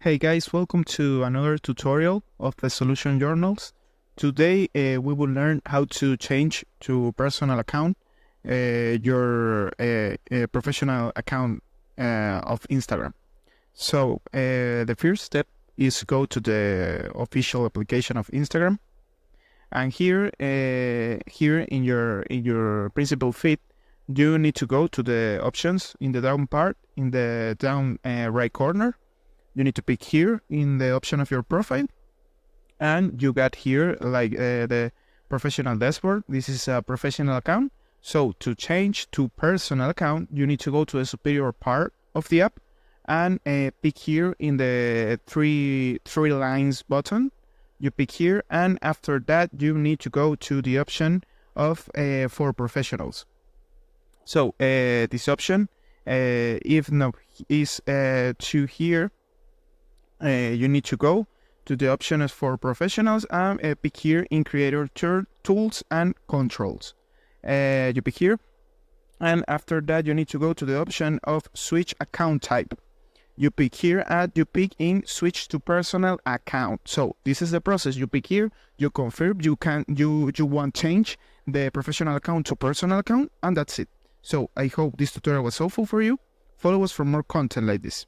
Hey guys, welcome to another tutorial of the Solution Journals. Today we will learn how to change to personal account your professional account of Instagram. So the first step is go to the official application of Instagram, and here in your principal feed, you need to go to the options in the down part, in the down right corner. You need to pick here in the option of your profile, and you got here like the professional dashboard. This is a professional account. So to change to personal account, you need to go to the superior part of the app and pick here in the three lines button. You pick here, and after that you need to go to the option of for professionals. So this option, if not, is to here. You need to go to the options for professionals and pick here in creator tools and controls. You pick here, and after that you need to go to the option of switch account type. You pick here and you pick in switch to personal account. So this is the process. You pick here, you confirm you want change the professional account to personal account, and that's it. So I hope this tutorial was helpful for you. Follow us for more content like this.